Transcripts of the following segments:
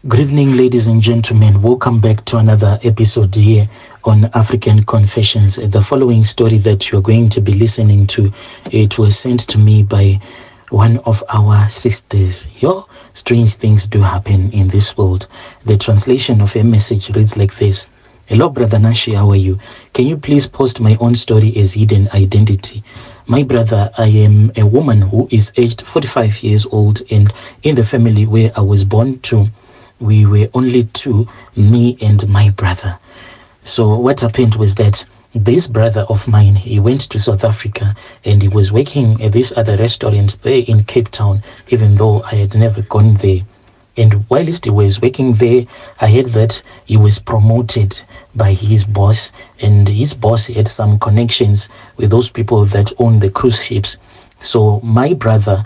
Good evening, ladies and gentlemen. Welcome back to another episode here on African Confessions. The following story that you're going to be listening to, it was sent to me by one of our sisters. Strange things do happen in this world. The translation of a message reads like this. Hello, Brother Nashi, how are you? Can you please post my own story as hidden identity? My brother, I am a woman who is aged 45 years old, and in the family where I was born to, we were only two, me and my brother. So what happened was that this brother of mine, he went to South Africa and he was working at this other restaurant there in Cape Town, even though I had never gone there. And whilst he was working there, I heard that he was promoted by his boss, and his boss had some connections with those people that own the cruise ships. So my brother,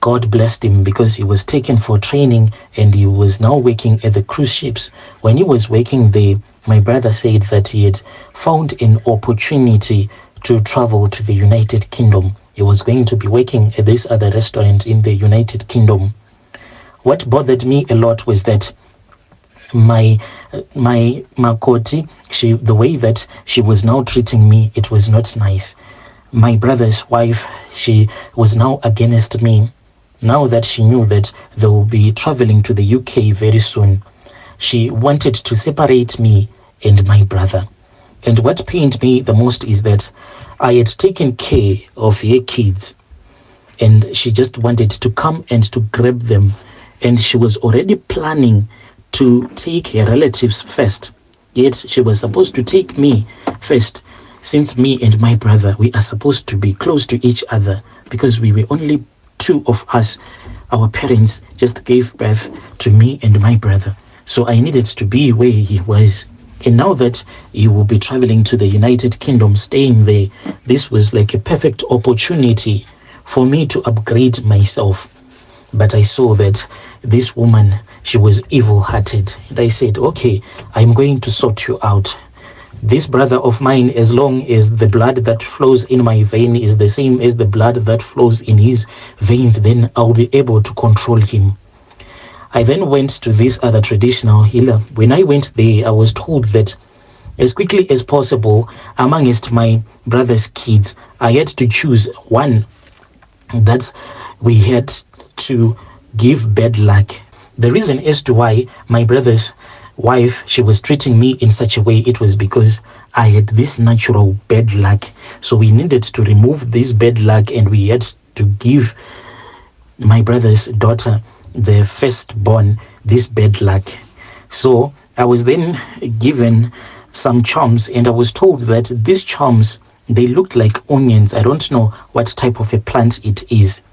God blessed him because he was taken for training and he was now working at the cruise ships. When he was working there, my brother said that he had found an opportunity to travel to the United Kingdom. He was going to be working at this other restaurant in the United Kingdom. What bothered me a lot was that my Makoti, the way that she was now treating me, it was not nice. My brother's wife, she was now against me. Now that she knew that they will be traveling to the UK very soon, she wanted to separate me and my brother. And what pained me the most is that I had taken care of her kids, and she just wanted to come and to grab them. And she was already planning to take her relatives first. Yet she was supposed to take me first, since me and my brother, we are supposed to be close to each other because we were only two of us. Our parents just gave birth to me and my brother. So I needed to be where he was. And now that he will be traveling to the United Kingdom, staying there, this was like a perfect opportunity for me to upgrade myself. But I saw that this woman, she was evil-hearted. And I said, okay, I'm going to sort you out. This brother of mine, as long as the blood that flows in my vein is the same as the blood that flows in his veins, then I'll be able to control him. I then went to this other traditional healer. When I went there, I was told that as quickly as possible, amongst my brother's kids, I had to choose one that we had to give bad luck. The reason as to why my brother's wife, she was treating me in such a way, it was because I had this natural bad luck. So we needed to remove this bad luck, and we had to give my brother's daughter, the firstborn, this bad luck. So I was then given some charms, and I was told that these charms, they looked like onions. I don't know what type of a plant it is,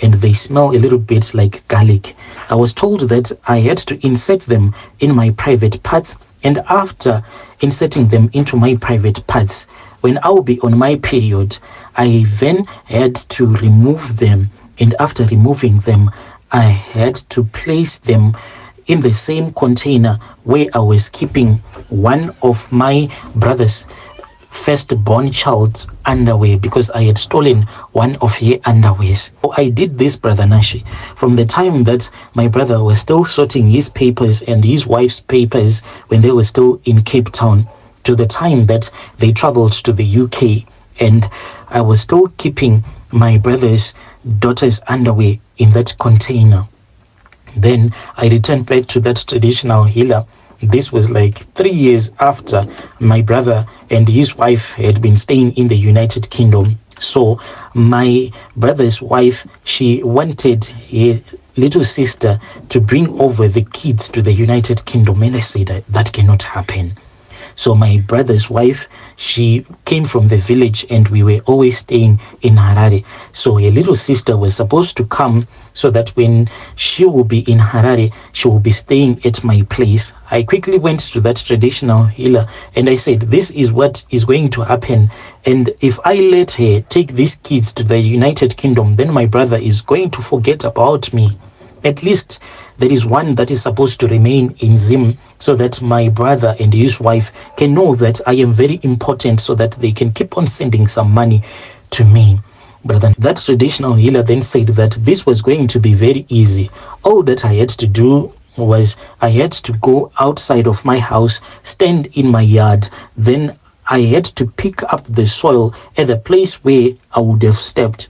and they smell a little bit like garlic. I was told that I had to insert them in my private parts, and after inserting them into my private parts, when I'll be on my period, I then had to remove them, and after removing them, I had to place them in the same container where I was keeping one of my brother's firstborn child's underwear, because I had stolen one of her underwears. So I did this, Brother Nashi, from the time that my brother was still sorting his papers and his wife's papers when they were still in Cape Town, to the time that they traveled to the UK, and I was still keeping my brother's daughter's underwear in that container. Then I returned back to that traditional healer. This was like 3 years after my brother and his wife had been staying in the United Kingdom. So my brother's wife, she wanted a little sister to bring over the kids to the United Kingdom, and I said that cannot happen. So my brother's wife, she came from the village, and we were always staying in Harare. So a little sister was supposed to come so that when she will be in Harare, she will be staying at my place. I quickly went to that traditional healer and I said, this is what is going to happen. And if I let her take these kids to the United Kingdom, then my brother is going to forget about me. At least there is one that is supposed to remain in Zim, so that my brother and his wife can know that I am very important, so that they can keep on sending some money to me. But then that traditional healer then said that this was going to be very easy. All that I had to do was I had to go outside of my house, stand in my yard, then I had to pick up the soil at the place where I would have stepped.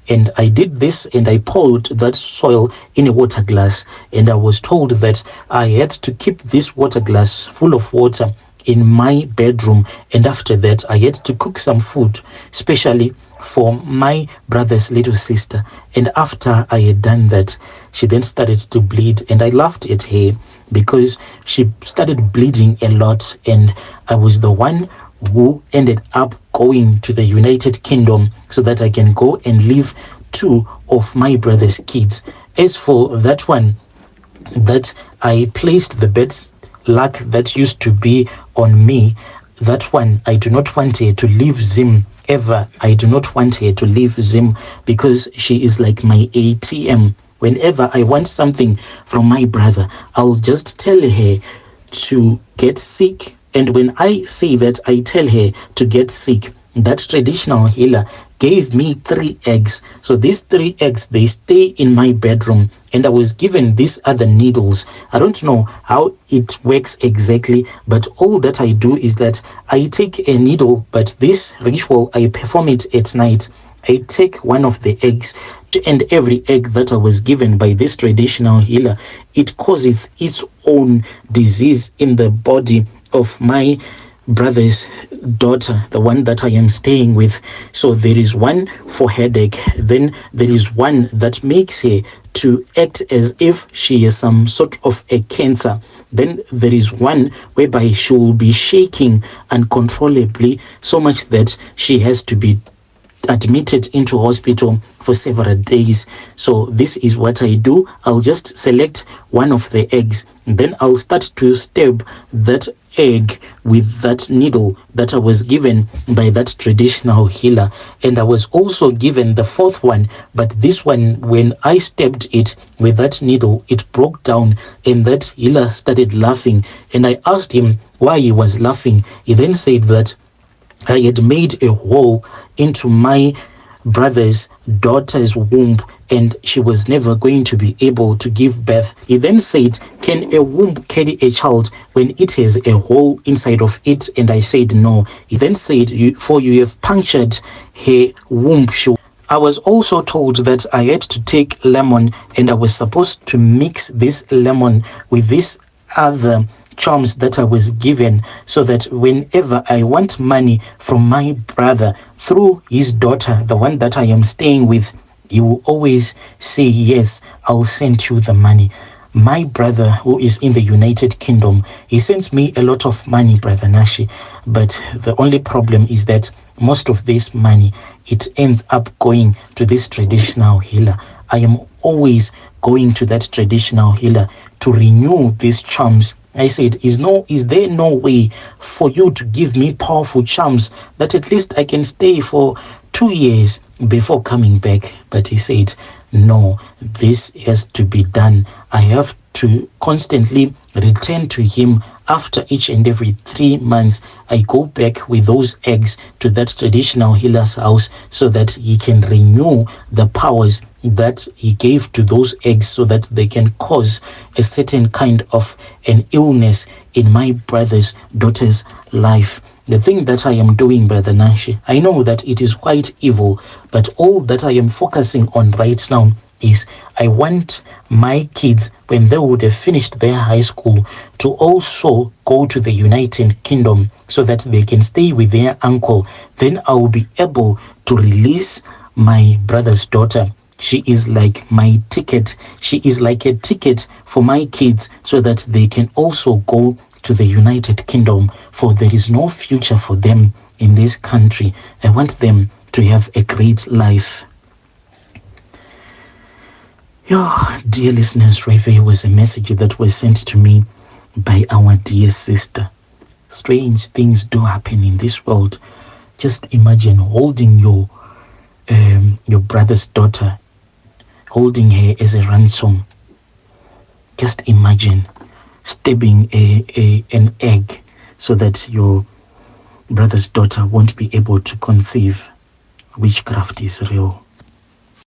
And I did this, and I poured that soil in a water glass, and I was told that I had to keep this water glass full of water in my bedroom, and after that I had to cook some food, especially for my brother's little sister. And after I had done that, she then started to bleed, and I laughed at her because she started bleeding a lot, and I was the one who ended up going to the United Kingdom so that I can go and leave 2 of my brother's kids. As for that one that I placed the bed luck that used to be on me, that one I do not want her to leave Zim ever. I do not want her to leave Zim because she is like my ATM. Whenever I want something from my brother, I'll just tell her to get sick. And when I say that I tell her to get sick, that traditional healer gave me 3 eggs. So these 3 eggs, they stay in my bedroom, and I was given these other needles. I don't know how it works exactly, but all that I do is that I take a needle, but this ritual, I perform it at night. I take one of the eggs, and every egg that I was given by this traditional healer, it causes its own disease in the body of my brother's daughter, the one that I am staying with. So there is one for headache, then there is one that makes her to act as if she has some sort of a cancer. Then there is one whereby she will be shaking uncontrollably, so much that she has to be admitted into hospital for several days. So this is what I do. I'll just select one of the eggs, then I'll start to stab that egg with that needle that I was given by that traditional healer. And I was also given the 4th one, but this one, when I stabbed it with that needle, it broke down, and that healer started laughing, and I asked him why he was laughing. He then said that I had made a hole into my brother's daughter's womb, and she was never going to be able to give birth. He then said, can a womb carry a child when it has a hole inside of it? And I said, no. He then said, for you have punctured her womb. I was also told that I had to take lemon, and I was supposed to mix this lemon with this other charms that I was given, so that whenever I want money from my brother through his daughter, the one that I am staying with, he will always say, yes, I'll send you the money. My brother, who is in the United Kingdom, he sends me a lot of money, Brother Nashi, but the only problem is that most of this money, it ends up going to this traditional healer. I am always going to that traditional healer to renew these charms. I said, is there no way for you to give me powerful charms that at least I can stay for 2 years before coming back? But he said, no, this has to be done. I have to constantly return to him after each and every 3 months. I go back with those eggs to that traditional healer's house so that he can renew the powers that he gave to those eggs, so that they can cause a certain kind of an illness in my brother's daughter's life. The thing that I am doing, Brother Nashi, I know that it is quite evil, but all that I am focusing on right now is I want my kids, when they would have finished their high school, to also go to the United Kingdom so that they can stay with their uncle. Then I will be able to release my brother's daughter. She is like my ticket. She is like a ticket for my kids so that they can also go to the United Kingdom, for there is no future for them in this country. I want them to have a great life. Dear listeners, here was a message that was sent to me by our dear sister. Strange things do happen in this world. Just imagine holding your brother's daughter, holding her as a ransom. Just imagine stabbing an egg so that your brother's daughter won't be able to conceive. Witchcraft is real.